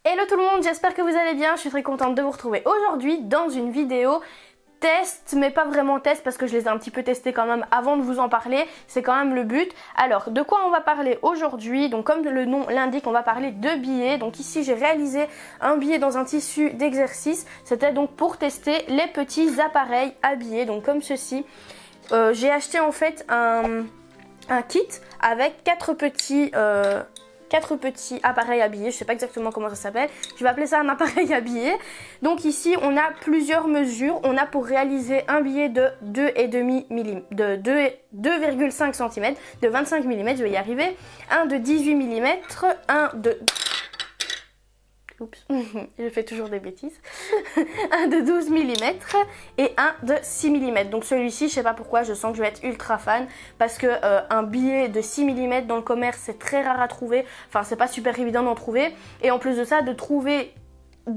Hello tout le monde, j'espère que vous allez bien, je suis très contente de vous retrouver aujourd'hui dans une vidéo test, mais pas vraiment test parce que je les ai un petit peu testés quand même avant de vous en parler, c'est quand même le but. Alors, de quoi on va parler aujourd'hui? Donc comme le nom l'indique, on va parler de billets. Donc ici j'ai réalisé un billet dans un tissu d'exercice, c'était donc pour tester les petits appareils à billets, donc comme ceci. J'ai acheté en fait un kit avec 4 petits appareils à billets, je sais pas exactement comment ça s'appelle, je vais appeler ça un appareil à billets. Donc ici on a plusieurs mesures, on a pour réaliser un billet de 2,5 mm, de 2,5 cm, de 25 mm, je vais y arriver, un de 18 mm, un de... Oups, je fais toujours des bêtises. Un de 12 mm et un de 6 mm. Donc celui-ci, je sais pas pourquoi, je sens que je vais être ultra fan parce que un billet de 6 mm dans le commerce, c'est très rare à trouver. Enfin, c'est pas super évident d'en trouver. Et en plus de ça, de trouver...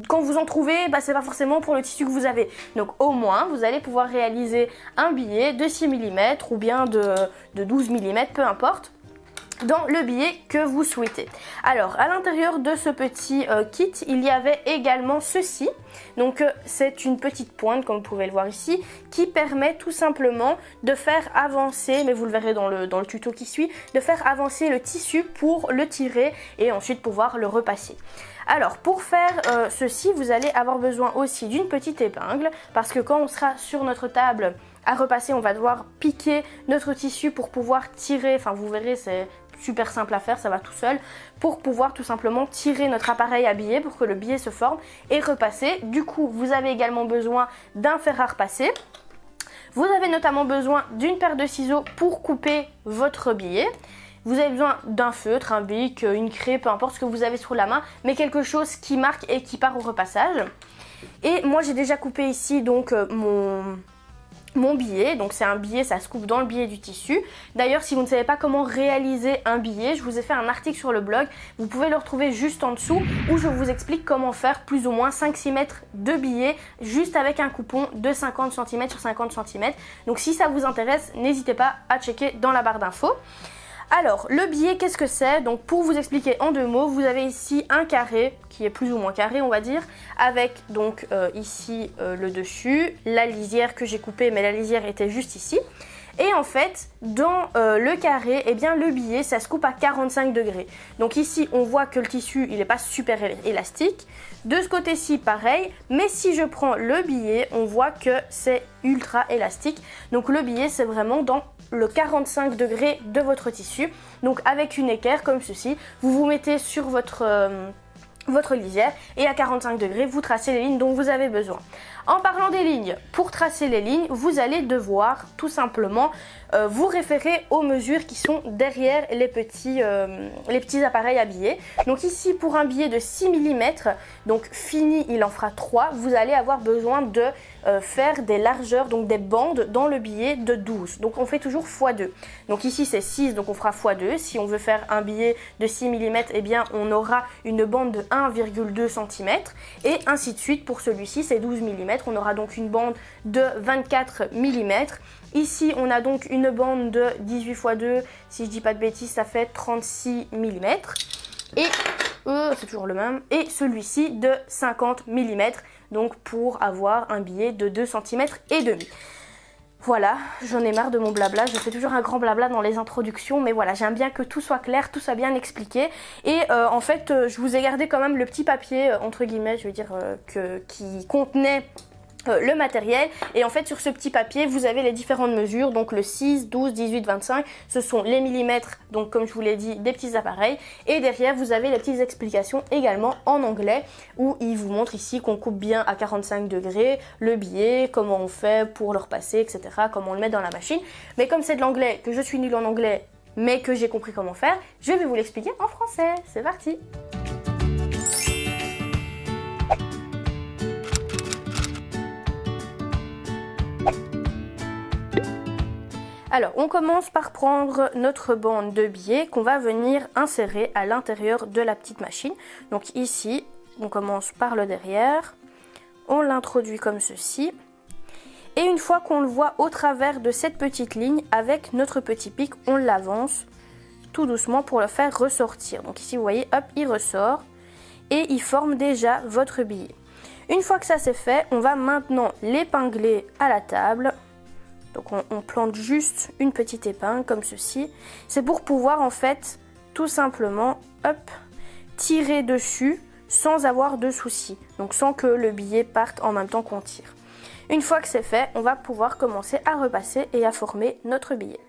Quand vous en trouvez, bah, c'est pas forcément pour le tissu que vous avez. Donc au moins, vous allez pouvoir réaliser un billet de 6 mm ou bien de 12 mm, peu importe, dans le billet que vous souhaitez. Alors à l'intérieur de ce petit kit, il y avait également ceci. Donc c'est une petite pointe, comme vous pouvez le voir ici, qui permet tout simplement de faire avancer, mais vous le verrez dans le tuto qui suit, de faire avancer le tissu pour le tirer et ensuite pouvoir le repasser. Alors pour faire ceci, vous allez avoir besoin aussi d'une petite épingle, parce que quand on sera sur notre table à repasser, on va devoir piquer notre tissu pour pouvoir tirer, enfin vous verrez, c'est super simple à faire, ça va tout seul, pour pouvoir tout simplement tirer notre appareil à billets pour que le billet se forme et repasser. Du coup, vous avez également besoin d'un fer à repasser. Vous avez notamment besoin d'une paire de ciseaux pour couper votre billet. Vous avez besoin d'un feutre, un bic, une craie, peu importe ce que vous avez sous la main, mais quelque chose qui marque et qui part au repassage. Et moi j'ai déjà coupé ici donc mon billet, donc c'est un billet, ça se coupe dans le billet du tissu. D'ailleurs, si vous ne savez pas comment réaliser un billet, je vous ai fait un article sur le blog, vous pouvez le retrouver juste en dessous, où je vous explique comment faire plus ou moins 5-6 mètres de billets juste avec un coupon de 50 cm sur 50 cm. Donc si ça vous intéresse, n'hésitez pas à checker dans la barre d'infos. Alors, le billet, qu'est-ce que c'est? Donc, pour vous expliquer en 2 mots, vous avez ici un carré, qui est plus ou moins carré, on va dire, avec donc ici le dessus, la lisière que j'ai coupée, mais la lisière était juste ici. Et en fait, dans le carré, eh bien, le billet, ça se coupe à 45 degrés. Donc ici, on voit que le tissu, il n'est pas super élastique. De ce côté-ci, pareil. Mais si je prends le billet, on voit que c'est ultra élastique. Donc le billet, c'est vraiment dans le 45 degrés de votre tissu. Donc avec une équerre comme ceci, vous vous mettez sur votre lisière et à 45 degrés, vous tracez les lignes dont vous avez besoin. En parlant des lignes, pour tracer les lignes, vous allez devoir tout simplement vous référer aux mesures qui sont derrière les petits appareils à billets. Donc ici, pour un billet de 6 mm, donc fini, il en fera 3, vous allez avoir besoin de faire des largeurs, donc des bandes dans le billet de 12. Donc on fait toujours x2. Donc ici c'est 6, donc on fera x2. Si on veut faire un billet de 6 mm, eh bien on aura une bande de 1,2 cm. Et ainsi de suite, pour celui-ci c'est 12 mm. On aura donc une bande de 24 mm. Ici, on a donc une bande de 18 x 2, si je dis pas de bêtises, ça fait 36 mm. Et c'est toujours le même. Et celui-ci de 50 mm, donc pour avoir un billet de 2 cm et demi. Voilà, j'en ai marre de mon blabla, je fais toujours un grand blabla dans les introductions, mais voilà, j'aime bien que tout soit clair, tout soit bien expliqué. Et en fait, je vous ai gardé quand même le petit papier, entre guillemets, je veux dire, qui contenait le matériel. Et en fait, sur ce petit papier, vous avez les différentes mesures, donc le 6, 12, 18, 25, ce sont les millimètres, donc comme je vous l'ai dit, des petits appareils. Et derrière, vous avez les petites explications également en anglais, où il vous montre ici qu'on coupe bien à 45 degrés le billet, comment on fait pour le repasser, etc., comment on le met dans la machine. Mais comme c'est de l'anglais, que je suis nulle en anglais, mais que j'ai compris comment faire, je vais vous l'expliquer en français. C'est parti! Alors, on commence par prendre notre bande de billets qu'on va venir insérer à l'intérieur de la petite machine. Donc ici, on commence par le derrière, on l'introduit comme ceci. Et une fois qu'on le voit au travers de cette petite ligne, avec notre petit pic, on l'avance tout doucement pour le faire ressortir. Donc ici, vous voyez, hop, il ressort. et il forme déjà votre billet. Une fois que ça c'est fait, on va maintenant l'épingler à la table. Donc on plante juste une petite épingle comme ceci. C'est pour pouvoir en fait tout simplement tirer dessus sans avoir de soucis. Donc sans que le billet parte en même temps qu'on tire. Une fois que c'est fait, on va pouvoir commencer à repasser et à former notre billet.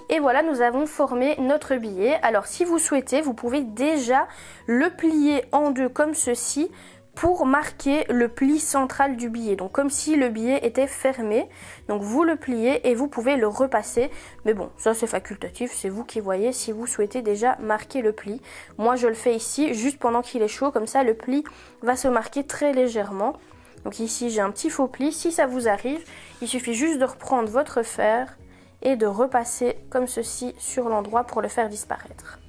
Et voilà, nous avons formé notre billet. Alors si vous souhaitez, vous pouvez déjà le plier en deux comme ceci pour marquer le pli central du billet. Donc comme si le billet était fermé. Donc vous le pliez et vous pouvez le repasser. Mais bon, ça c'est facultatif, c'est vous qui voyez si vous souhaitez déjà marquer le pli. Moi je le fais ici juste pendant qu'il est chaud, comme ça le pli va se marquer très légèrement. Donc ici j'ai un petit faux pli. Si ça vous arrive, il suffit juste de reprendre votre fer et de repasser comme ceci sur l'endroit pour le faire disparaître.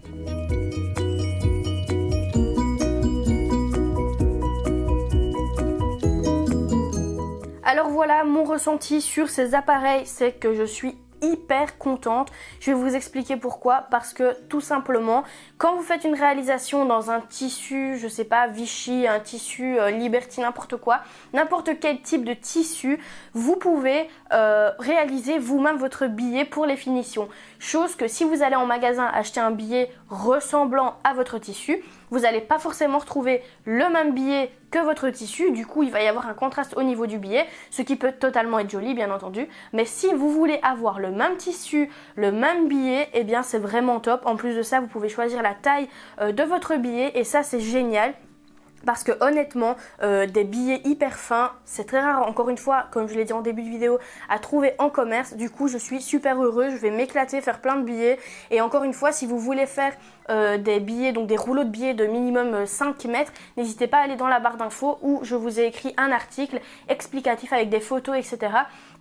Alors voilà, mon ressenti sur ces appareils, c'est que je suis hyper contente. Je vais vous expliquer pourquoi. Parce que tout simplement, quand vous faites une réalisation dans un tissu, je sais pas, Vichy, un tissu Liberty, n'importe quoi, n'importe quel type de tissu, vous pouvez réaliser vous-même votre billet pour les finitions. Chose que si vous allez en magasin acheter un billet ressemblant à votre tissu, vous n'allez pas forcément retrouver le même billet que votre tissu. Du coup, il va y avoir un contraste au niveau du billet, ce qui peut totalement être joli, bien entendu. Mais si vous voulez avoir le même tissu, le même billet, eh bien c'est vraiment top. En plus de ça, vous pouvez choisir la taille de votre billet et ça, c'est génial. Parce que honnêtement, des billets hyper fins, c'est très rare, encore une fois, comme je l'ai dit en début de vidéo, à trouver en commerce. Du coup, je suis super heureuse, je vais m'éclater, faire plein de billets. Et encore une fois, si vous voulez faire des billets, donc des rouleaux de billets de minimum 5 mètres, n'hésitez pas à aller dans la barre d'infos où je vous ai écrit un article explicatif avec des photos, etc.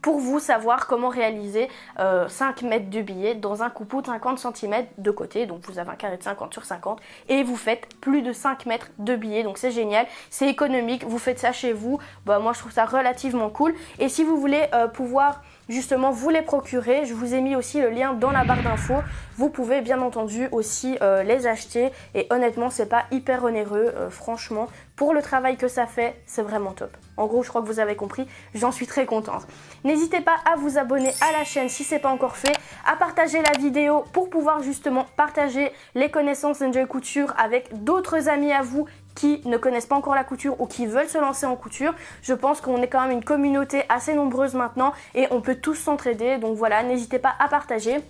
pour vous savoir comment réaliser 5 mètres de billets dans un coupeau de 50 cm de côté. Donc vous avez un carré de 50 sur 50 et vous faites plus de 5 mètres de billets. Donc c'est génial, c'est économique, vous faites ça chez vous. Bah, moi je trouve ça relativement cool. Et si vous voulez pouvoir justement vous les procurer, je vous ai mis aussi le lien dans la barre d'infos. Vous pouvez bien entendu aussi les acheter et honnêtement c'est pas hyper onéreux, franchement pour le travail que ça fait c'est vraiment top. En gros je crois que vous avez compris, j'en suis très contente. N'hésitez pas à vous abonner à la chaîne si c'est pas encore fait, à partager la vidéo pour pouvoir justement partager les connaissances Enjoy Couture avec d'autres amis à vous qui ne connaissent pas encore la couture ou qui veulent se lancer en couture. Je pense qu'on est quand même une communauté assez nombreuse maintenant et on peut tous s'entraider. Donc voilà, n'hésitez pas à partager.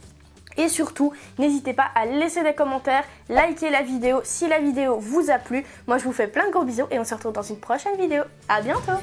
Et surtout, n'hésitez pas à laisser des commentaires, liker la vidéo si la vidéo vous a plu. Moi, je vous fais plein de gros bisous et on se retrouve dans une prochaine vidéo. À bientôt!